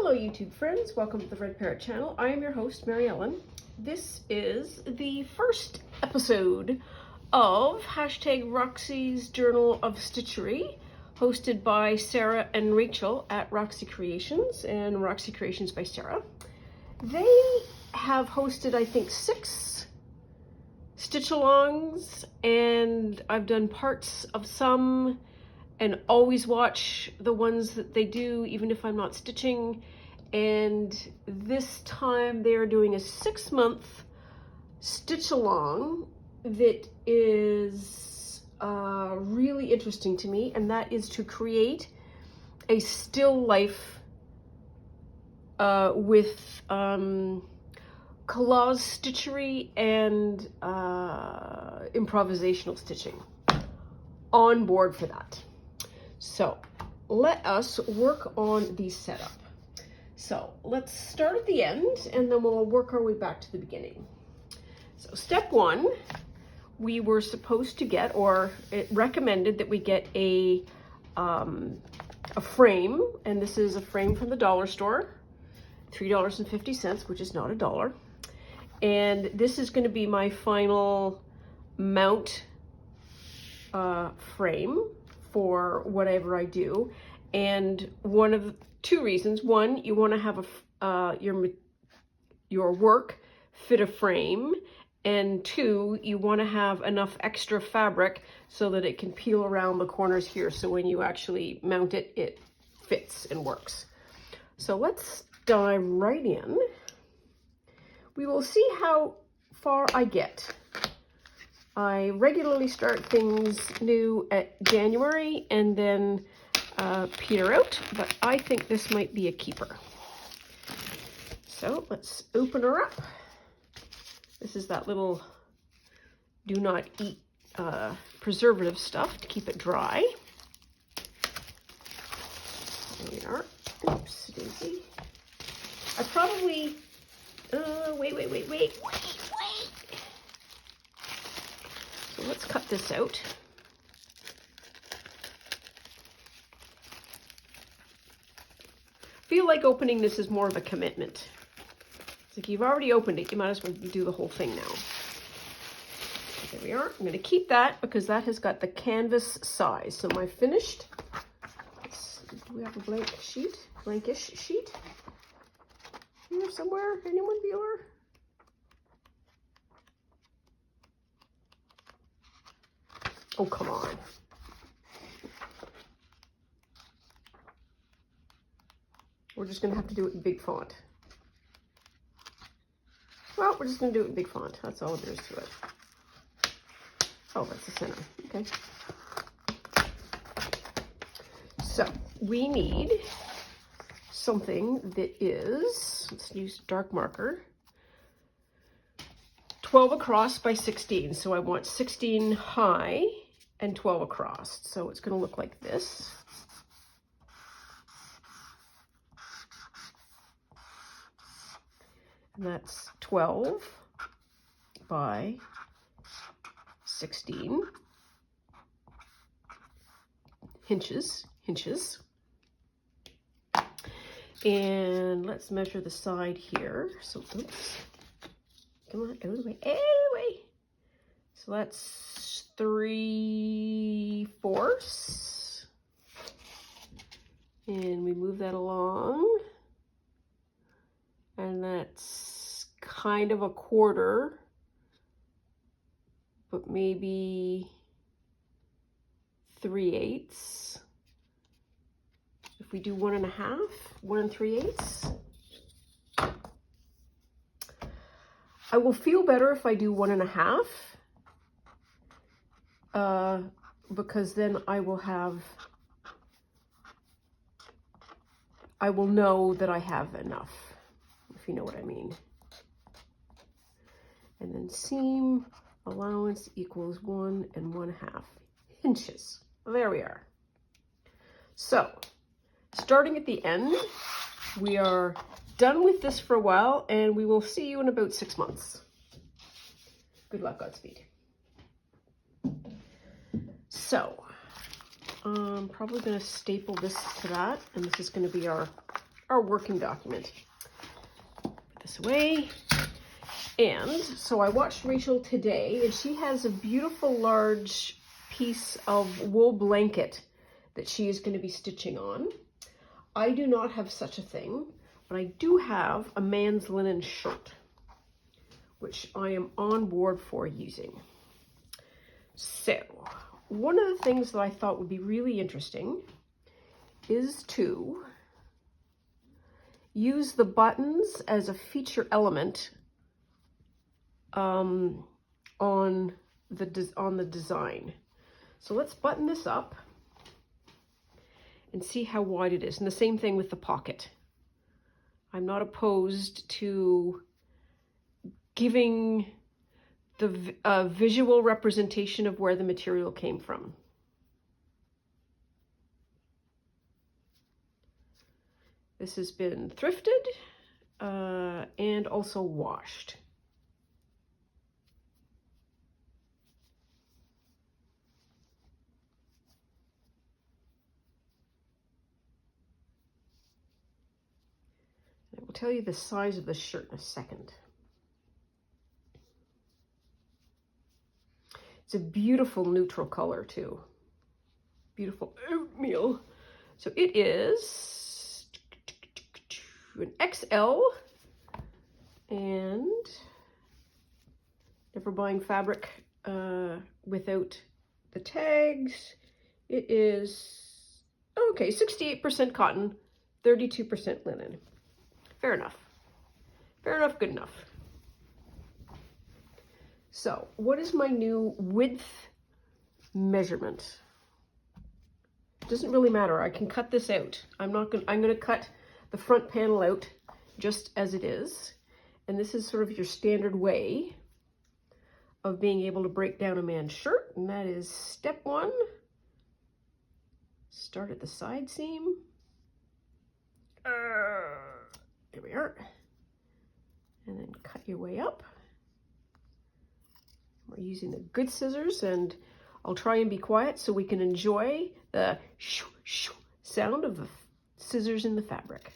Hello YouTube friends, welcome to the Red Parrot channel. I am your host, Mary Ellen. This is the first episode of #Roxy's Journal of Stitchery, hosted by Sarah and Rachel at Roxy Creations and Roxy Creations by Sarah. They have hosted, I think, 6 stitch-alongs, and I've done parts of some and always watch the ones that they do, even if I'm not stitching. And this time they are doing a 6-month stitch-along that is really interesting to me, and that is to create a still life with collage stitchery and improvisational stitching. On board for that. So let us work on the setup. So let's start at the end and then we'll work our way back to the beginning. So step 1, we were supposed to get, or it recommended that we get a frame, and this is a frame from the dollar store, $3.50, which is not $1. And this is going to be my final mount frame for whatever I do. And one of 2 reasons: one, you want to have your work fit a frame, and 2, you want to have enough extra fabric so that it can peel around the corners here, so when you actually mount it, it fits and works. So let's dive right in. We will see how far I get. I regularly start things new at January and then peter out, but I think this might be a keeper. So let's open her up. This is that little do not eat preservative stuff to keep it dry. There we are. Oops, daisy. I probably, wait. So let's cut this out. I feel like opening this is more of a commitment. It's like you've already opened it, you might as well do the whole thing now. There we are. I'm going to keep that because that has got the canvas size. So my finished, do we have a blank sheet? Blankish sheet? Here somewhere? Anyone, viewer? Oh, come on. We're just going to have to do it in big font. Well, we're just going to do it in big font. That's all there is to it. Oh, that's the center. Okay. So, we need something that is, let's use dark marker, 12 across by 16. So I want 16 high and 12 across. So it's going to look like this. And that's 12 by 16 inches. And let's measure the side here. So, oops. Come on, out of the way, out of the way. So that's 3/4. And we move that along. And that's kind of a 1/4, but maybe 3/8. If we do 1 1/2, 1 3/8. I will feel better if I do 1 1/2, because then I will know that I have enough, if you know what I mean. And then seam allowance equals 1 1/2 inches. There we are. So, starting at the end, we are done with this for a while, and we will see you in about 6 months. Good luck, Godspeed. So, I'm probably going to staple this to that, and this is going to be our our working document. Put this away. And so I watched Rachel today, and she has a beautiful large piece of wool blanket that she is going to be stitching on. I do not have such a thing, but I do have a man's linen shirt, which I am on board for using. So one of the things that I thought would be really interesting is to use the buttons as a feature element on the design. So let's button this up and see how wide it is. And the same thing with the pocket. I'm not opposed to giving the visual representation of where the material came from. This has been thrifted and also washed. I will tell you the size of the shirt in a second. It's a beautiful neutral color too. Beautiful oatmeal. So it is an XL, and never buying fabric without the tags. It is, okay, 68% cotton, 32% linen. Fair enough. Fair enough, good enough. So, what is my new width measurement? Doesn't really matter. I can cut this out. I'm going to cut the front panel out just as it is. And this is sort of your standard way of being able to break down a man's shirt. And that is step one. Start at the side seam. There we are. And then cut your way up. We're using the good scissors, and I'll try and be quiet so we can enjoy the shoo, shoo sound of the scissors in the fabric.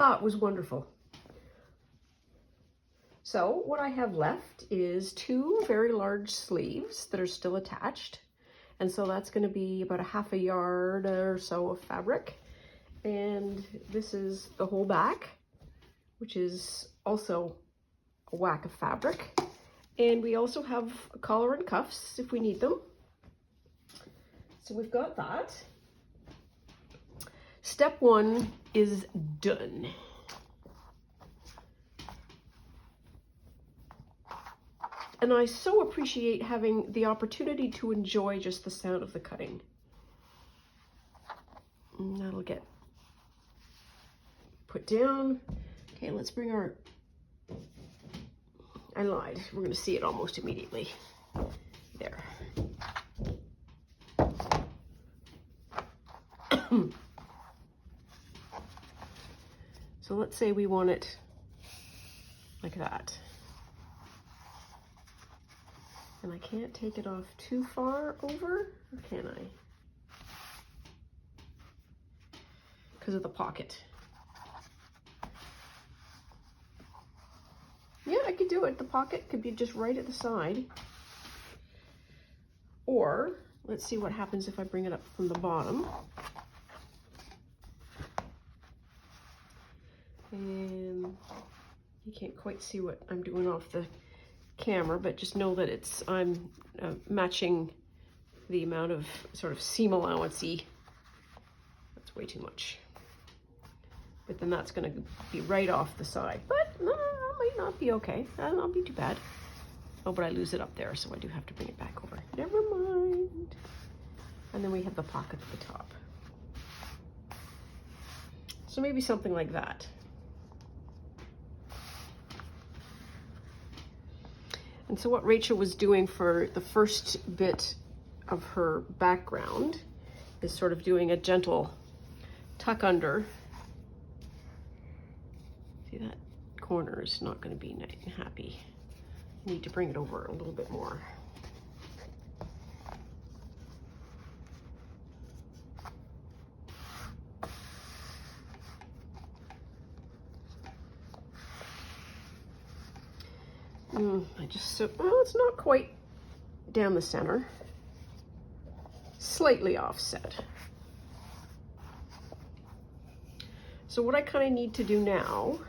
thought was wonderful. So what I have left is 2 very large sleeves that are still attached. And so that's going to be about a ½ yard or so of fabric. And this is the whole back, which is also a whack of fabric. And we also have a collar and cuffs if we need them. So we've got that. Step 1 is done. And I so appreciate having the opportunity to enjoy just the sound of the cutting. And that'll get put down. Okay, let's bring our, I lied, we're gonna see it almost immediately. There. So let's say we want it like that. And I can't take it off too far over, or can I? Because of the pocket. Yeah, I could do it. The pocket could be just right at the side. Or, let's see what happens if I bring it up from the bottom. And you can't quite see what I'm doing off the camera, but just know that I'm matching the amount of sort of seam allowance-y. That's way too much. But then that's going to be right off the side. But no, that might not be okay. That'll not be too bad. Oh, but I lose it up there, so I do have to bring it back over. Never mind. And then we have the pocket at the top. So maybe something like that. And so what Rachel was doing for the first bit of her background is sort of doing a gentle tuck under. See, that corner is not going to be happy. I need to bring it over a little bit more. Well, it's not quite down the center. Slightly offset. So what I kind of need to do now,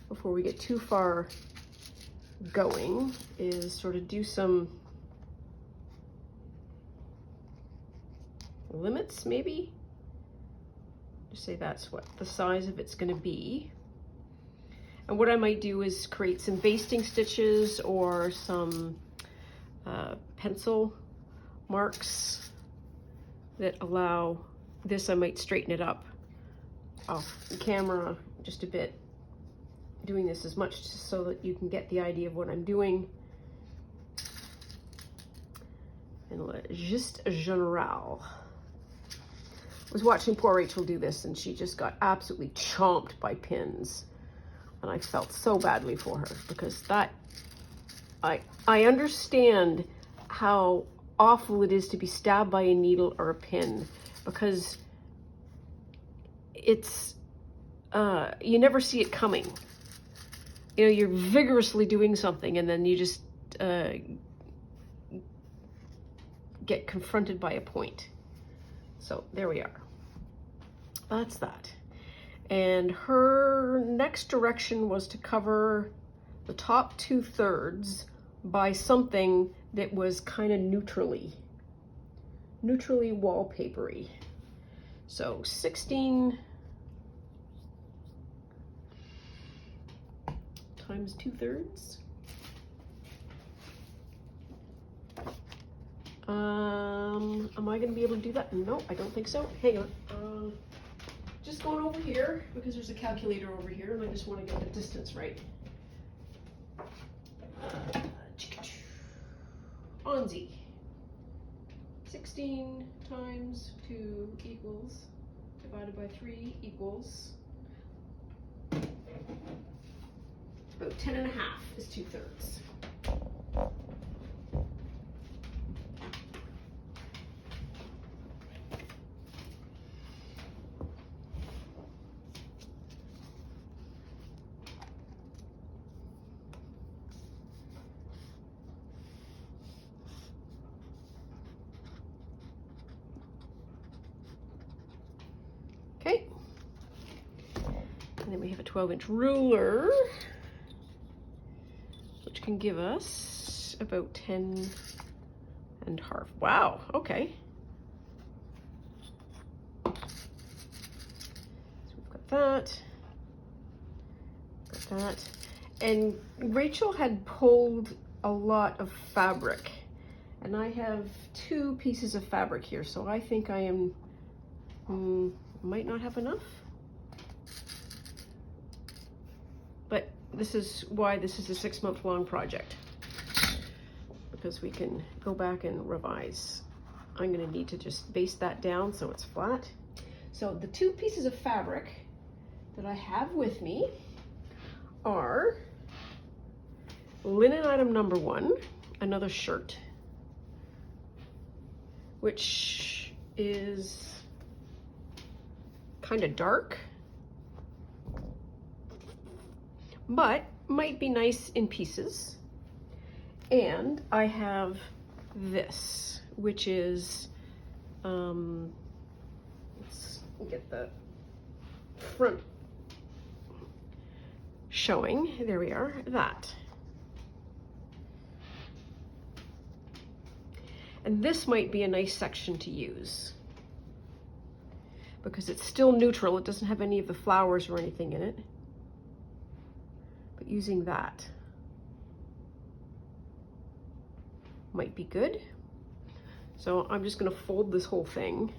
before we get too far going, is sort of do some limits, maybe. Just say that's what the size of it's going to be. And what I might do is create some basting stitches or some pencil marks that allow this. I might straighten it up off the camera just a bit, doing this as much so that you can get the idea of what I'm doing. And just general. I was watching poor Rachel do this, and she just got absolutely chomped by pins. And I felt so badly for her, because that, I understand how awful it is to be stabbed by a needle or a pin, because it's, you never see it coming. You know, you're vigorously doing something and then you just get confronted by a point. So there we are. That's that. And her next direction was to cover the top 2/3 by something that was kind of neutrally wallpapery. So 16 times 2/3. Am I going to be able to do that? No, I don't think so. Hang on. Just going over here, because there's a calculator over here, and I just want to get the distance right. Onzi. 16 times 2 equals, divided by 3 equals, about 10.5 is 2/3. 12-inch ruler, which can give us about 10.5. Wow, okay. So we've got that. Got that. And Rachel had pulled a lot of fabric, and I have 2 pieces of fabric here, so I think I am might not have enough. But this is why this is a 6-month-long project, because we can go back and revise. I'm going to need to just base that down so it's flat. So the 2 pieces of fabric that I have with me are linen item number 1, another shirt, which is kind of dark, but might be nice in pieces. And I have this, which is, let's get the front showing. There we are, that. And this might be a nice section to use because it's still neutral. It doesn't have any of the flowers or anything in it. But using that might be good. So I'm just going to fold this whole thing,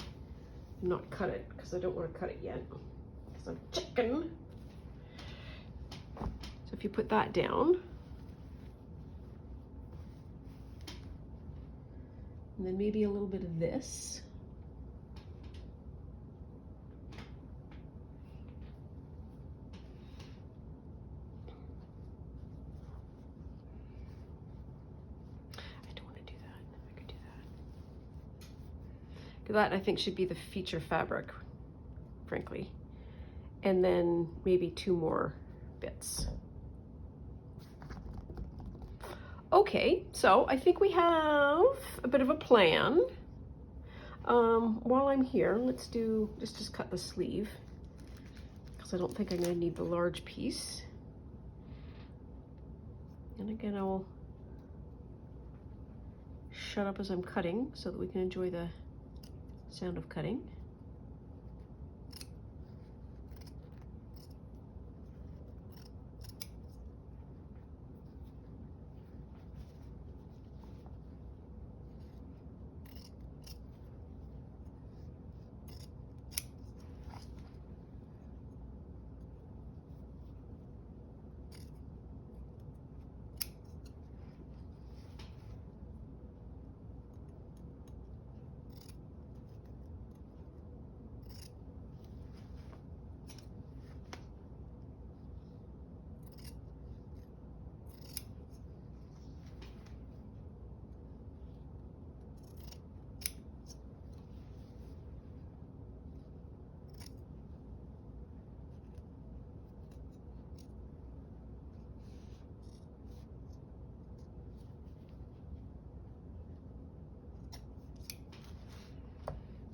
not cut it, because I don't want to cut it yet, because I'm chicken. So if you put that down, and then maybe a little bit of this. That I think should be the feature fabric, frankly. And then maybe 2 more bits. Okay, so I think we have a bit of a plan. While I'm here, let's just cut the sleeve, because I don't think I'm going to need the large piece. And again, I'll shut up as I'm cutting so that we can enjoy the sound of cutting.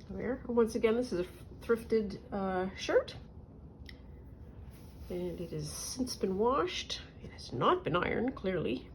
There. Once again, this is a thrifted shirt, and it has since been washed. It has not been ironed, clearly.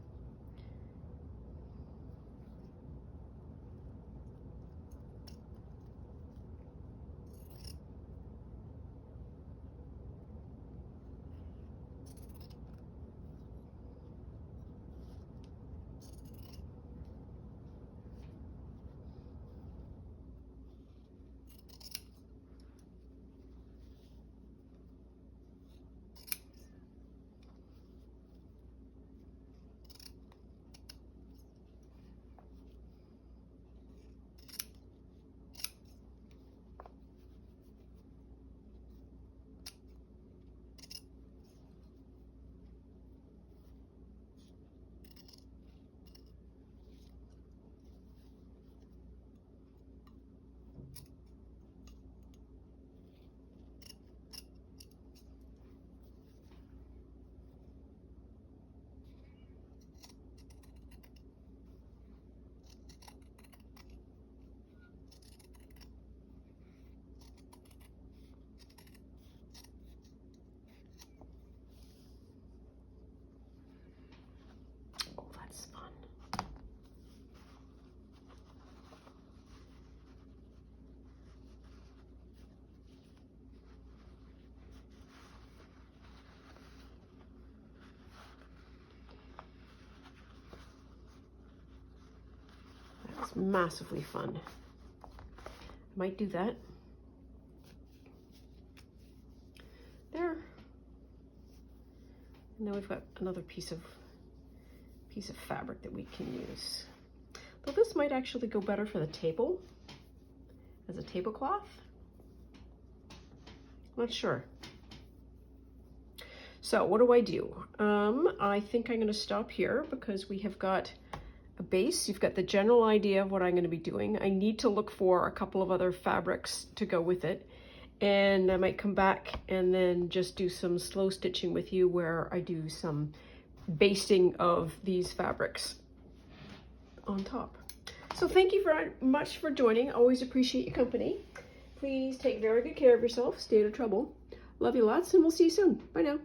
It's massively fun. Might do that. There. And now we've got another piece of fabric that we can use. Though this might actually go better for the table, as a tablecloth. Not sure. So what do? I think I'm going to stop here because we have got a base. You've got the general idea of what I'm going to be doing. I need to look for a couple of other fabrics to go with it. And I might come back and then just do some slow stitching with you where I do some basting of these fabrics on top. So thank you very much for joining. Always appreciate your company. Please take very good care of yourself. Stay out of trouble. Love you lots, and we'll see you soon. Bye now.